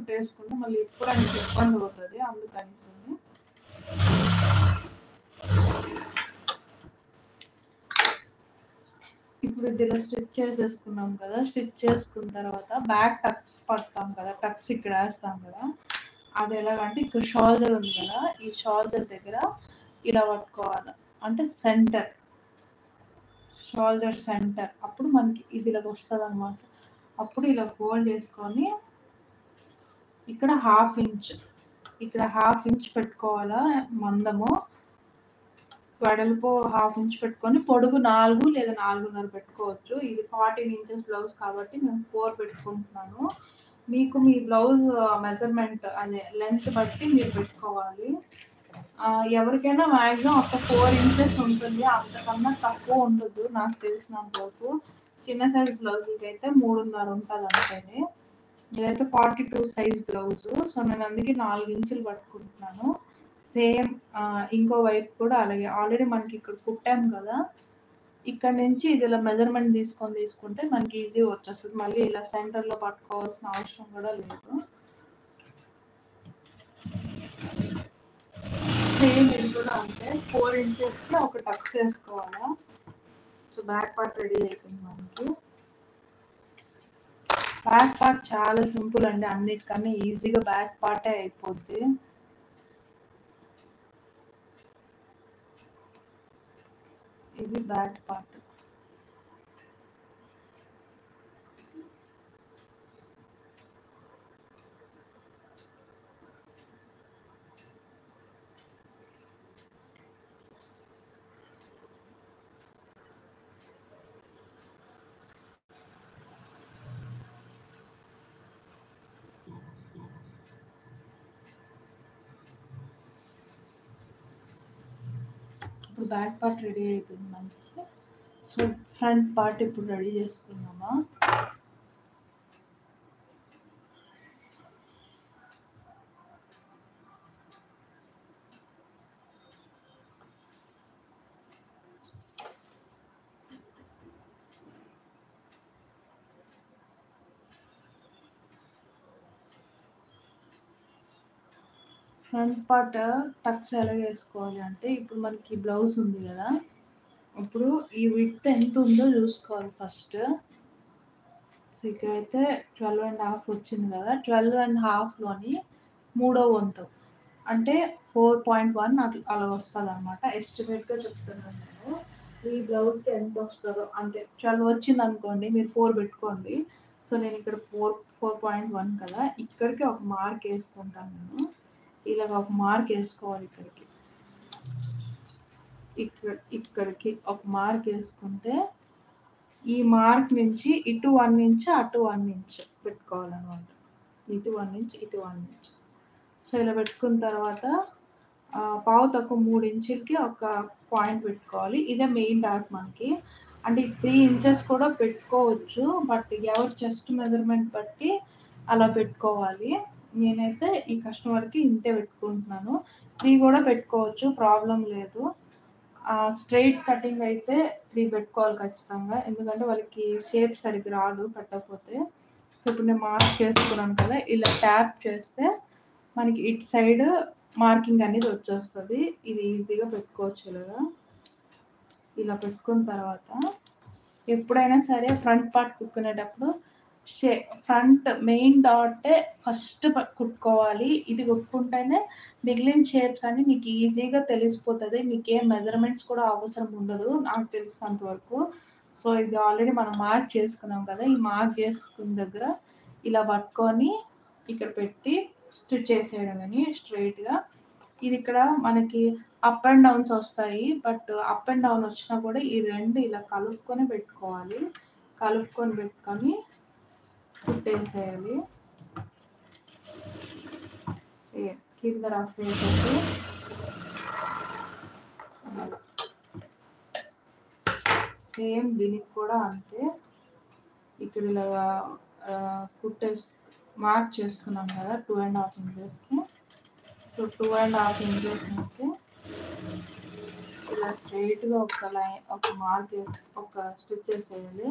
కుట్టేసుకుంటే మళ్ళీ ఎప్పుడంటే ఇబ్బంది అవుతుంది, అందుకనేసి. ఇప్పుడు ఇదిలా స్టిచ్ చేసేసుకున్నాం కదా. స్టిచ్ చేసుకున్న తర్వాత బ్యాక్ టక్స్ పడతాం కదా, టక్స్ ఇక్కడ వేస్తాం కదా. అది ఎలాగంటే ఇక్కడ షోల్డర్ ఉంది కదా, ఈ షోల్డర్ దగ్గర ఇలా పట్టుకోవాలి, అంటే సెంటర్, షోల్డర్ సెంటర్. అప్పుడు మనకి ఇది ఇలా వస్తుంది అనమాట. అప్పుడు ఇలా ఫోల్డ్ చేసుకొని ఇక్కడ హాఫ్ ఇంచ్ పెట్టుకోవాలా మందము. వెడల్పు హాఫ్ ఇంచ్ పెట్టుకొని పొడుగు 4 లేదా 4.5 పెట్టుకోవచ్చు. ఇది 14 ఇంచెస్ బ్లౌజ్ కాబట్టి నేను 4 పెట్టుకుంటున్నాను. మీకు మీ బ్లౌజ్ మెజర్మెంట్ అదే లెంత్ బట్టి మీరు పెట్టుకోవాలి. ఎవరికైనా మ్యాక్సిమం ఒక 4 ఇంచెస్ ఉంటుంది, అంతకన్నా తక్కువ ఉండదు నాకు తెలిసినంత వరకు. చిన్న సైజ్ బ్లౌజ్కి అయితే 3.5 ఉంటుంది అంతేనే. ఇదైతే 42 సైజ్ బ్లౌజు, సో నేను అందుకే 4 ఇంచులు పట్టుకుంటున్నాను. సేమ్ ఇంకో వైపు కూడా అలాగే. ఆల్రెడీ మనకి ఇక్కడ కుట్టాం కదా, ఇక్కడ నుంచి ఇది ఇలా మెజర్మెంట్ తీసుకుంటే మనకి ఈజీగా వచ్చేస్తుంది. మళ్ళీ ఇలా సెంటర్లో పట్టుకోవాల్సిన అవసరం కూడా లేదు. సేమ్ ఇది కూడా అంతే, 4 ఇంచెస్కి ఒక టక్స్ వేసుకోవాలా. సో బ్యాక్ పార్ట్ రెడీ అయిపోయింది మనకి. బ్యాక్ పార్ట్ చాలా సింపుల్ అండి, అన్నిటికన్నా ఈజీగా బ్యాక్ పార్టే అయిపోద్ది. ఇది బ్యాక్ పార్ట్. ఇప్పుడు బ్యాక్ పార్ట్ రెడీ అయిపోయింది మనకి. సో ఫ్రంట్ పార్ట్ ఇప్పుడు రెడీ చేసుకున్నామా. ఫ్రంట్ పార్ట్ టక్స్ ఎలా వేసుకోవాలి అంటే, ఇప్పుడు మనకి బ్లౌజ్ ఉంది కదా, ఇప్పుడు ఈ విడ్త్ ఎంత ఉందో చూసుకోవాలి ఫస్ట్. సో ఇక్కడైతే 12.5 వచ్చింది కదా, 12.5లోని 3వ వంతు అంటే 4.1 అలా వస్తుంది అనమాట. ఎస్టిమేట్గా చెప్తున్నాను నేను. ఈ బ్లౌజ్కి ఎంత వస్తుందో అంటే 12 వచ్చింది అనుకోండి, మీరు 4 పెట్టుకోండి. సో నేను ఇక్కడ 4.1 కదా, ఇక్కడికి ఒక మార్క్ వేసుకుంటాను నేను. ఇలాగ ఒక మార్క్ వేసుకోవాలి ఇక్కడికి ఒక మార్క్ వేసుకుంటే, ఈ మార్క్ నుంచి ఇటు 1 ఇంచ్ అటు 1 ఇంచ్ పెట్టుకోవాలన్నమాట. ఇటు 1 ఇంచ్ ఇటు 1 ఇంచ్. సో ఇలా పెట్టుకున్న తర్వాత పావు తక్కువ 3 ఇంచులకి ఒక పాయింట్ పెట్టుకోవాలి. ఇదే మెయిన్ డాట్ మనకి. అంటే 3 ఇంచెస్ కూడా పెట్టుకోవచ్చు, బట్ ఎవరి చెస్ట్ మెజర్మెంట్ బట్టి అలా పెట్టుకోవాలి. నేనైతే ఈ కస్టమర్కి ఇంతే పెట్టుకుంటున్నాను. 3 కూడా పెట్టుకోవచ్చు, ప్రాబ్లం లేదు. స్ట్రైట్ కటింగ్ అయితే 3 పెట్టుకోవాలి ఖచ్చితంగా, ఎందుకంటే వాళ్ళకి షేప్ సరిగ్గా రాదు పెట్టకపోతే. సో ఇప్పుడు నేను మార్క్ చేసుకున్నాను కదా, ఇలా ట్యాప్ చేస్తే మనకి ఇటు సైడ్ మార్కింగ్ అనేది వచ్చేస్తుంది. ఇది ఈజీగా పెట్టుకోవచ్చు. ఇలా పెట్టుకున్న తర్వాత ఎప్పుడైనా సరే ఫ్రంట్ పార్ట్ కుట్టుకునేటప్పుడు ఫ్రంట్ మెయిన్ డాటే ఫస్ట్ కుట్టుకోవాలి. ఇది కుట్టుకుంటేనే మిగిలిన షేప్స్ అన్ని మీకు ఈజీగా తెలిసిపోతుంది. మీకు ఏం మెజర్మెంట్స్ కూడా అవసరం ఉండదు నాకు తెలిసినంత వరకు. సో ఇది ఆల్రెడీ మనం మార్క్ చేసుకున్నాం కదా, ఈ మార్క్ చేసుకున్న దగ్గర ఇలా పట్టుకొని ఇక్కడ పెట్టి స్టిచ్ చేసేయడం స్ట్రైట్గా. ఇది ఇక్కడ మనకి అప్ అండ్ డౌన్స్ వస్తాయి, బట్ అప్ అండ్ డౌన్ వచ్చినా కూడా ఈ రెండు ఇలా కలుపుకొని పెట్టుకోవాలి. కలుపుకొని పెట్టుకొని కుట్టేసేయాలి. కింద రఫ్ వేసేసి సేమ్ దీనికి కూడా అంతే. ఇక్కడ ఇలాగా మార్క్ చేసుకున్నాం కదా 2.5 ఇంచెస్కి. సో 2.5 ఇంచెస్ నుంచి ఇలా స్ట్రైట్గా ఒక లైన్ ఒక మార్క్ వేసి ఒక స్టిచ్ వేసేయాలి.